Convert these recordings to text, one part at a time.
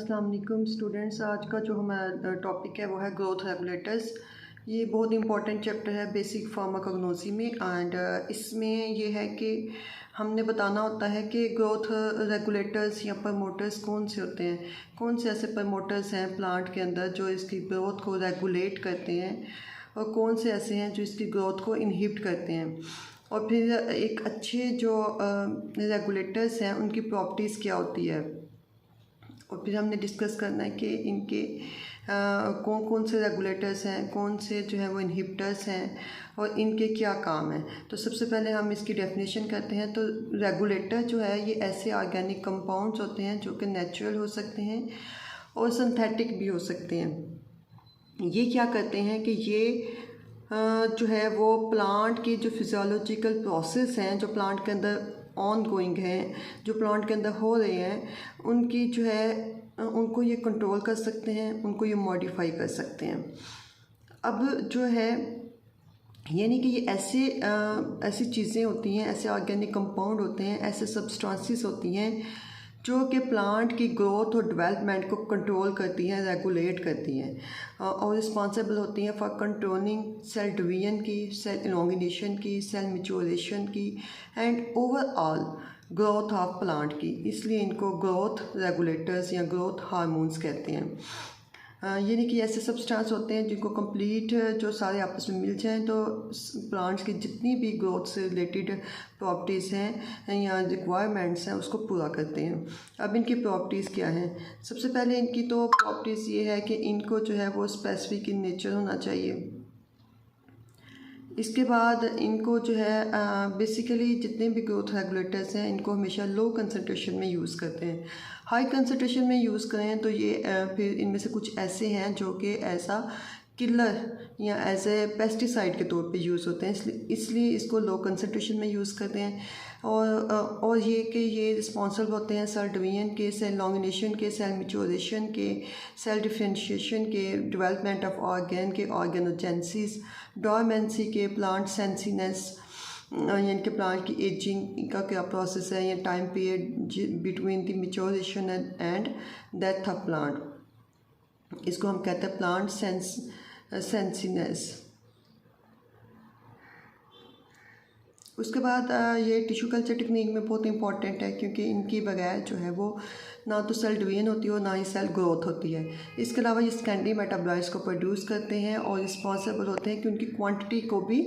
अस्सलाम वालेकुम स्टूडेंट्स। आज का जो हमारा टॉपिक है वो है ग्रोथ रेगुलेटर्स। ये बहुत इंपॉर्टेंट चैप्टर है बेसिक फार्माकोग्नोसी में एंड इसमें ये है कि हमने बताना होता है कि ग्रोथ रेगुलेटर्स या प्रमोटर्स कौन से होते हैं, कौन से ऐसे प्रमोटर्स हैं प्लांट के अंदर जो इसकी ग्रोथ को रेगुलेट करते हैं और कौन से ऐसे हैं जो इसकी ग्रोथ को इनहिबिट करते हैं। और फिर एक अच्छे जो रेगुलेटर्स हैं उनकी प्रॉपर्टीज़ क्या होती है, और फिर हमने डिस्कस करना है कि इनके कौन कौन से रेगुलेटर्स हैं, कौन से जो है वो इनहिबिटर्स हैं और इनके क्या काम हैं। तो सबसे पहले हम इसकी डेफिनेशन करते हैं। तो रेगुलेटर जो है ये ऐसे ऑर्गेनिक कंपाउंड्स होते हैं जो कि नेचुरल हो सकते हैं और सिंथेटिक भी हो सकते हैं। ये क्या करते हैं कि ये जो है वो प्लांट की जो फिजियोलॉजिकल प्रोसेस हैं जो प्लांट के अंदर ऑन गोइंग हैं, जो प्लांट के अंदर हो रहे हैं, उनकी जो है उनको ये कंट्रोल कर सकते हैं, उनको ये मॉडिफाई कर सकते हैं। अब जो है यानी कि ये ऐसी चीज़ें होती हैं, ऐसे ऑर्गेनिक कंपाउंड होते हैं, ऐसे सब्सटेंसेस होती हैं जो कि प्लांट की ग्रोथ और डेवलपमेंट को कंट्रोल करती हैं, रेगुलेट करती हैं और रिस्पॉन्सिबल होती हैं फॉर कंट्रोलिंग सेल डिवीजन की, सेल इलोंगिनेशन की, सेल मैच्योरेशन की and overall growth of plant की। इसलिए इनको ग्रोथ रेगुलेटर्स या ग्रोथ हार्मोन्स कहते हैं। यानी कि ऐसे सब्सटेंस होते हैं जिनको कंप्लीट जो सारे आपस में मिल जाएं तो प्लांट्स की जितनी भी ग्रोथ से रिलेटेड प्रॉपर्टीज़ हैं या रिक्वायरमेंट्स हैं उसको पूरा करते हैं। अब इनकी प्रॉपर्टीज़ क्या हैं? सबसे पहले इनकी तो प्रॉपर्टीज़ ये है कि इनको जो है वो स्पेसिफिक इन नेचर होना चाहिए। इसके बाद इनको जो है बेसिकली जितने भी ग्रोथ रेगुलेटर्स हैं इनको हमेशा लो कंसंट्रेशन में यूज़ करते हैं। हाई कंसंट्रेशन में यूज़ करें तो ये फिर इनमें से कुछ ऐसे हैं जो कि ऐसा किलर या एज ए पेस्टिसाइड के तौर पे यूज़ होते हैं, इसलिए इसको लो कंसंट्रेशन में यूज़ करते हैं। और ये कि ये रिस्पॉन्सिबल होते हैं सेल डिवीजन के, सेल लॉन्गिनेशन के, सेल मैच्योरेशन के, सेल डिफरेंशिएशन के, डेवलपमेंट ऑफ ऑर्गन के, ऑर्गेनोजेनेसिस, डोरमेंसी के, प्लांट सेंसिनेस यानी कि प्लांट की एजिंग का क्या प्रोसेस है, या time period between the maturation and death of plant, इसको हम कहते हैं प्लांट सेंसिनेस। उसके बाद ये टिश्यू कल्चर टेक्निक में बहुत इंपॉर्टेंट है क्योंकि इनकी बगैर जो है वो ना तो सेल डिवीजन होती है और ना ही सेल ग्रोथ होती है। इसके अलावा ये सेकेंडरी मेटाबॉलाइट्स को प्रोड्यूस करते हैं और रिस्पॉन्सिबल होते हैं कि उनकी क्वांटिटी को भी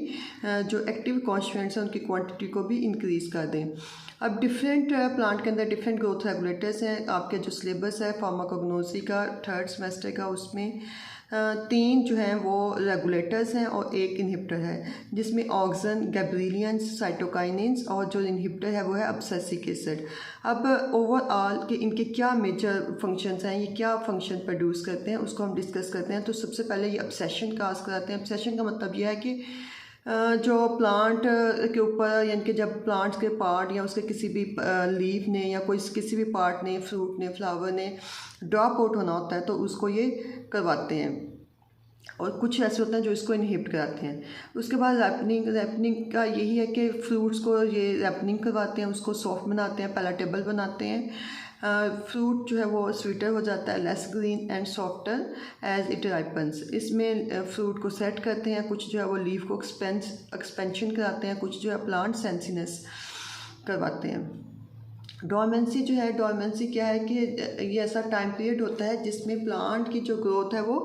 जो एक्टिव कॉन्स्टिट्यूएंट्स हैं उनकी क्वांटिटी को भी इंक्रीज़ कर दें। अब डिफरेंट प्लांट के अंदर डिफरेंट ग्रोथ रेगुलेटर्स हैं। आपके जो सिलेबस है फार्माकोग्नोसी का 3rd सेमेस्टर का, उसमें 3 जो हैं वो रेगुलेटर्स हैं और 1 इनहिबिटर है, जिसमें ऑक्सन, गैब्रिलियंस, साइटोकाइनिन्स और जो इनहिबिटर है वो है अब्सिसिक एसिड। अब ओवरऑल कि इनके क्या मेजर फंक्शंस हैं, ये क्या फंक्शन प्रोड्यूस करते हैं उसको हम डिस्कस करते हैं। तो सबसे पहले ये अब्सेशन काज कराते हैं। अब्सेशन का मतलब यह है कि जो प्लांट के ऊपर यानी कि जब प्लांट्स के पार्ट या उसके किसी भी लीफ ने या कोई किसी भी पार्ट ने, फ्रूट ने, फ्लावर ने ड्रॉप आउट होना होता है तो उसको ये करवाते हैं, और कुछ ऐसे होते हैं जो इसको इनहिबिट कराते हैं। उसके बाद रैपनिंग का यही है कि फ्रूट्स को ये रैपनिंग करवाते हैं, उसको सॉफ्ट बनाते हैं, पैलेटेबल बनाते हैं। फ्रूट जो है वो स्वीटर हो जाता है, less green and softer as it ripens. इसमें फ्रूट को सेट करते हैं, कुछ जो है वो लीफ को एक्सपेंशन कराते हैं, कुछ जो है प्लांट सेंसिनेस करवाते हैं। डोरमेंसी जो है, डोरमेंसी क्या है कि ये ऐसा टाइम पीरियड होता है जिसमें प्लांट की जो ग्रोथ है वो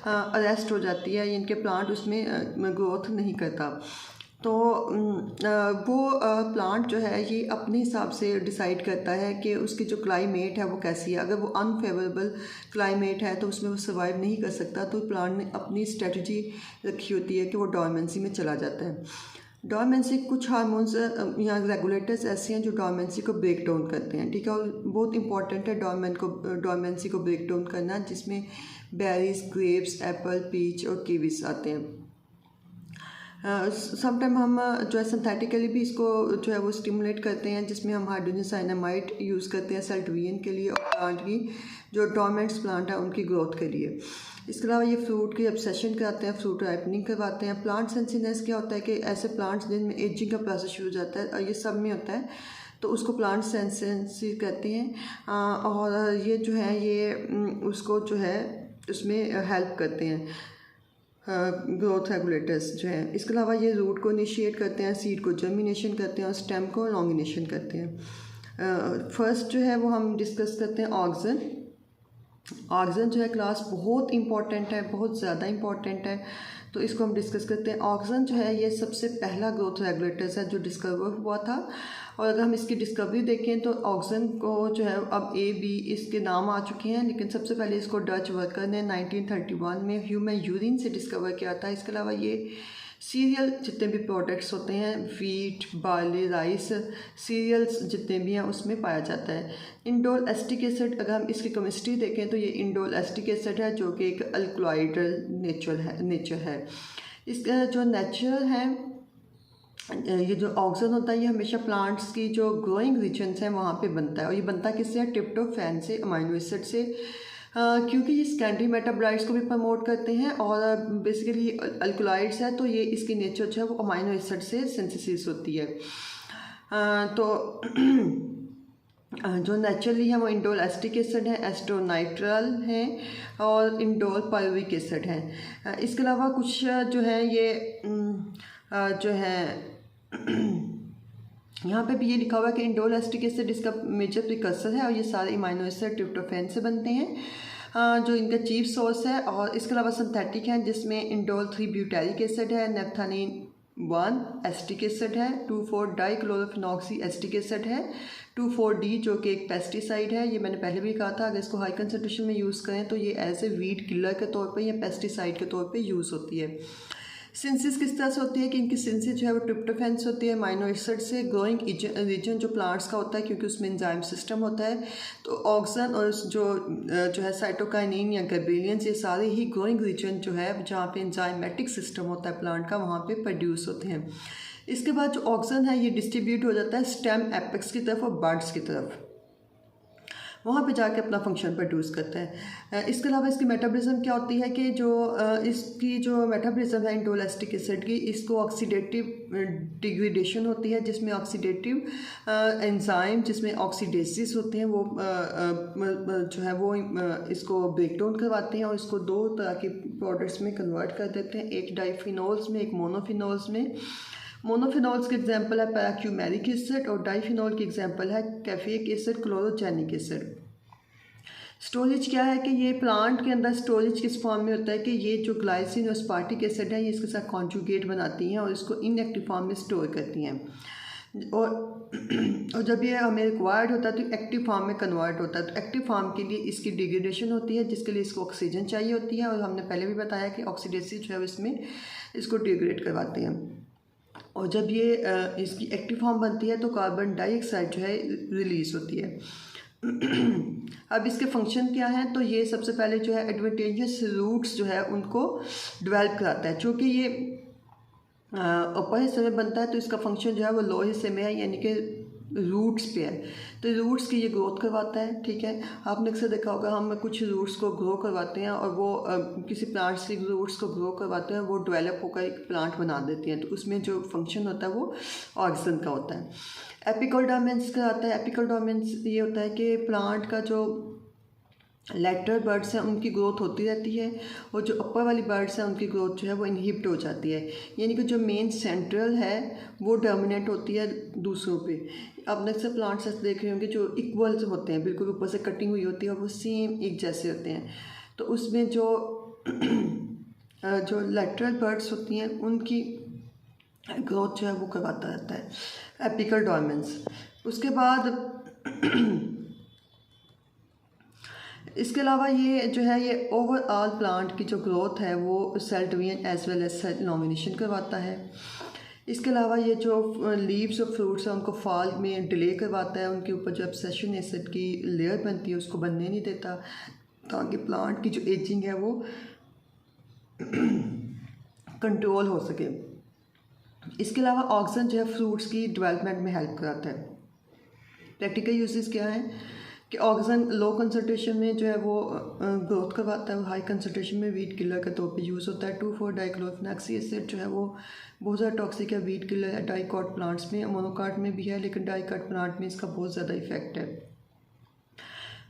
अरेस्ट हो जाती है, इनके प्लांट उसमें ग्रोथ नहीं करता। तो वो प्लांट जो है ये अपने हिसाब से डिसाइड करता है कि उसकी जो क्लाइमेट है वो कैसी है। अगर वो अनफेवरेबल क्लाइमेट है तो उसमें वो सर्वाइव नहीं कर सकता, तो प्लांट ने अपनी स्ट्रेटजी रखी होती है कि वो डोरमेंसी में चला जाता है। डोरमेंसी कुछ हार्मोन्स या रेगुलेटर्स ऐसे हैं जो डोरमेंसी को ब्रेक डाउन करते हैं, ठीक है। और बहुत इंपॉर्टेंट है डोरमेंसी को ब्रेक डाउन करना, जिसमें बेरीज, ग्रेप्स, एप्पल, पीच और कीवीज आते हैं। समटाइम हम जो है सिंथेटिकली भी इसको जो है वो स्टिमुलेट करते हैं, जिसमें हम हाइड्रोजन साइनामाइड यूज़ करते हैं सेल डिवीजन के लिए और प्लांट की जो डोरमेंट्स प्लांट है उनकी ग्रोथ के लिए। इसके अलावा ये फ्रूट की अब्सेशन कराते हैं, फ्रूट राइपनिंग करवाते हैं। प्लांट सेंसिनेस क्या होता है कि ऐसे प्लांट्स जिनमें एजिंग का प्रोसेस शुरू हो जाता है, और ये सब में होता है तो उसको प्लांट सेंसेंसी कहते हैं। और ये जो है ये उसको जो है उसमें हेल्प करते हैं, ग्रोथ रेगुलेटर्स जो है। इसके अलावा ये रूट को इनिशिएट करते हैं, सीड को जर्मिनेशन करते हैं और स्टेम को लॉन्गिनेशन करते हैं। फर्स्ट जो है वो हम डिस्कस करते हैं ऑक्सन। ऑक्सन जो है क्लास बहुत इंपॉर्टेंट है, बहुत ज़्यादा इंपॉर्टेंट है, तो इसको हम डिस्कस करते हैं। ऑक्सन जो है ये सबसे पहला ग्रोथ रेगुलेटर्स है जो डिस्कवर हुआ था। और अगर हम इसकी डिस्कवरी देखें तो ऑक्सन को जो है अब A-B इसके नाम आ चुके हैं, लेकिन सबसे पहले इसको डच वर्कर ने 1931 में ह्यूमन यूरिन से डिस्कवर किया था। इसके अलावा ये सीरियल जितने भी प्रोडक्ट्स होते हैं, वीट, बार्ली, राइस, सीरियल्स जितने भी हैं उसमें पाया जाता है। इंडोल एस्टिक एसिड, अगर हम इसकी केमिस्ट्री देखें तो ये इंडोल एस्टिक एसिड है जो कि एक अल्कलॉइडल नेचर है। इसका जो नेचर है, ये जो ऑक्सन होता है ये हमेशा प्लांट्स की जो ग्रोइंग रीजन्स हैं वहाँ पे बनता है। और ये बनता किससे है? ट्रिप्टोफैन से, अमाइनो एसिड से, क्योंकि ये सेकेंडरी मेटाबोलाइट्स को भी प्रमोट करते हैं और बेसिकली अल्कलॉइड्स है, तो ये इसकी नेचर जो है वो अमाइनो एसिड से सिंथेसिस होती है। तो जो नेचुरली है वो इंडोल एस्टिक एसिड है, एस्टोनाइट्रल है और इंडोल पायरुविक एसिड है। इसके अलावा कुछ जो है ये जो है यहाँ पे भी ये लिखा हुआ है कि इंडोल एस्टिक एसिड इसका मेजर प्रिकर्सर है और ये सारे अमाइनो एसिड ट्रिप्टोफैन से बनते हैं जो इनका चीफ सोर्स है। और इसके अलावा सिंथेटिक हैं जिसमें इंडोल 3 ब्यूटेरिक एसिड है, नेफ्थालीन 1 एस्टिक एसिड है, 2,4 डाइक्लोरोफिनॉक्सी एस्टिक एसिड है, 2,4-D जो कि एक पेस्टिसाइड है। ये मैंने पहले भी कहा था, अगर इसको हाई कंसनट्रेशन में यूज़ करें तो ये एज ए वीड किलर के तौर पर या पेस्टिसाइड के तौर पर यूज़ होती है। सिंसिस किस तरह से होती है कि इनकी सिंसिस जो है वो ट्रिप्टोफैन से होती है, अमाइनो एसिड से। ग्रोइंग रीजन जो प्लांट्स का होता है क्योंकि उसमें एंजाइम सिस्टम होता है, तो ऑक्सन और जो है साइटोकाइनिन या गर्बेलियंस, ये सारे ही ग्रोइंग रीजन जो है जहाँ पे एंजाइमेटिक सिस्टम होता है प्लांट का, वहाँ पे प्रोड्यूस होते हैं। इसके बाद जो ऑक्सन है ये डिस्ट्रीब्यूट हो जाता है स्टेम एपेक्स की तरफ और बड्स की तरफ, वहाँ पे जाके अपना फंक्शन प्रोड्यूस करता है। इसके अलावा इसकी मेटाबॉलिज्म क्या होती है कि जो इसकी जो मेटाबॉलिज्म है इंडोल एस्टिक एसिड की, इसको ऑक्सीडेटिव डिग्रेडेशन होती है जिसमें ऑक्सीडेटिव एंजाइम जिसमें ऑक्सीडेसिस होते हैं वो जो है वो इसको ब्रेक डाउन करवाते हैं और इसको 2 तरह के प्रोडक्ट्स में कन्वर्ट कर देते हैं, एक डाइफिनोल्स में, एक मोनोफिनोल्स में। मोनोफिनॉल्स के एग्जांपल है पैराक्यूमेरिक एसिड और डाइफिनॉल की एग्जांपल है caffeic acid, chlorogenic acid. Storage क्या है कि ये प्लांट के अंदर स्टोरेज किस फॉर्म में होता है कि ये जो ग्लाइसिन और स्पार्टिक एसिड है ये इसके साथ कॉन्जुगेट बनाती हैं और इसको इनएक्टिव फॉर्म में स्टोर करती हैं और जब ये हमें रिक्वायर्ड होता है तो एक्टिव फॉर्म में कन्वर्ट होता है। तो एक्टिव फॉर्म के लिए इसकी डिग्रेडेशन होती है जिसके लिए इसको ऑक्सीजन चाहिए होती है और हमने पहले भी बताया कि ऑक्सीडेसिस जो है इसमें इसको डिग्रेड करवाते हैं। और जब ये इसकी एक्टिव फॉर्म बनती है तो कार्बन डाइऑक्साइड जो है रिलीज़ होती है। अब इसके फंक्शन क्या हैं, तो ये सबसे पहले जो है एडवांटेजेस रूट्स जो है उनको डेवलप कराता है। चूँकि ये ऊपर हिस्से में बनता है तो इसका फंक्शन जो है वो लो हिस्से में है, यानी कि रूट्स पे है, तो रूट्स की ये ग्रोथ करवाता है। ठीक है, आपने अक्सर देखा होगा हम कुछ रूट्स को ग्रो करवाते हैं और वो किसी प्लांट्स के रूट्स को ग्रो करवाते हैं, वो डेवलप होकर एक प्लांट बना देती हैं, तो उसमें जो फंक्शन होता है वो ऑक्सीजन का होता है। एपिकल डोमेन्स का आता है। एपिकल डोमेन्स ये होता है कि प्लांट का जो लेटरल बर्ड्स हैं उनकी ग्रोथ होती रहती है और जो अपर वाली बर्ड्स हैं उनकी ग्रोथ जो है वो इनहिबिट हो जाती है, यानी कि जो मेन सेंट्रल है वो डोमिनेट होती है दूसरों पे। आपने अक्सर प्लांट्स ऐसे देख रहे होंगे जो इक्वल होते हैं, बिल्कुल ऊपर से कटिंग हुई होती है और वो सेम एक जैसे होते हैं, तो उसमें जो जो लेटरल बर्ड्स होती हैं उनकी ग्रोथ जो है वो करवाता रहता है एपिकल डोमेन्स। उसके बाद इसके अलावा ये जो है ये ओवरऑल प्लांट की जो ग्रोथ है वो cell division as well as cell nomination करवाता है। इसके अलावा ये जो लीव्स और फ्रूट्स हैं उनको फॉल में डिले करवाता है, उनके ऊपर जो एब्सेशन एसिड की लेयर बनती है उसको बनने नहीं देता ताकि प्लांट की जो एजिंग है वो कंट्रोल हो सके। इसके अलावा ऑक्सीजन जो है फ्रूट्स की डेवलपमेंट में हेल्प कराता है। प्रैक्टिकल यूजेस क्या हैं कि ऑक्सीजन लो कंसनट्रेशन में जो है वो ग्रोथ करवाता है, हाई कंसनट्रेशन में वीट किलर के तौर पे यूज़ होता है। 2,4-डाइक्लोरोफेनॉक्सी एसिड जो है वो बहुत ज़्यादा टॉक्सिक है वीट किलर है डाइकॉट प्लांट्स में, मोनोकाट में भी है, लेकिन डाइकॉट प्लांट में इसका बहुत ज़्यादा इफेक्ट है।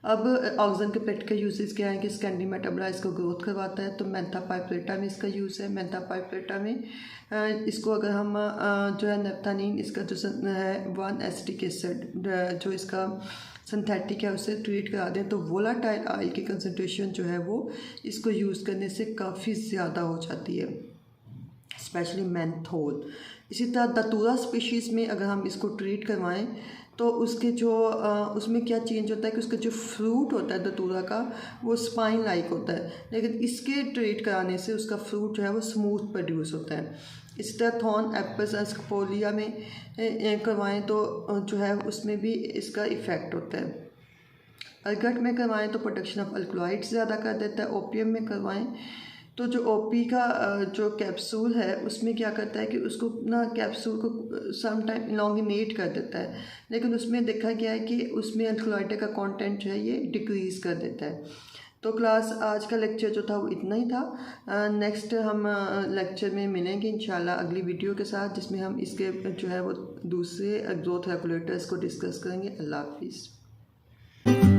अब ऑक्सीजन के प्रैक्टिकल यूजेस क्या है कि स्कैंडी मेटाबोलाइट्स को ग्रोथ करवाता है, तो मेंथा पाइपलेटा में इसका यूज़ है। मेंथा पाइपलेटा में इसको अगर हम जो है नेफ्थानीन इसका जो है 1 एसिटिक एसिड जो इसका सिंथेटिक है उससे ट्रीट करा दें तो वोलाटाइल ऑयल की कंसनट्रेशन जो है वो इसको यूज़ करने से काफ़ी ज़्यादा हो जाती है, स्पेशली मेंथोल। इसी तरह दतूरा स्पीशीज़ में अगर हम इसको ट्रीट करवाएं तो उसके जो उसमें क्या चेंज होता है कि उसका जो फ्रूट होता है दतूरा का वो स्पाइन लाइक होता है, लेकिन इसके ट्रीट कराने से उसका फ्रूट जो है वो स्मूथ प्रोड्यूस होता है। इसी तरह थॉर्न एप्पल्स एस्कोपोलिया में करवाएं तो जो है उसमें भी इसका इफ़ेक्ट होता है। अलगट में करवाएं तो प्रोडक्शन ऑफ अल्कलॉइड्स ज़्यादा कर देता है। ओपियम में करवाएं तो जो ओपी का जो कैप्सूल है उसमें क्या करता है कि उसको ना कैप्सूल को सम टाइम इलॉन्गिनेट कर देता है, लेकिन उसमें देखा गया है कि उसमें अल्कलॉइड का कंटेंट जो है ये डिक्रीज़ कर देता है। तो क्लास आज का लेक्चर जो था वो इतना ही था। नेक्स्ट हम लेक्चर में मिलेंगे इंशाल्लाह अगली वीडियो के साथ, जिसमें हम इसके जो है वो दूसरे ग्रोथ रेगुलेटर्स को डिस्कस करेंगे। अल्लाह हाफिज़।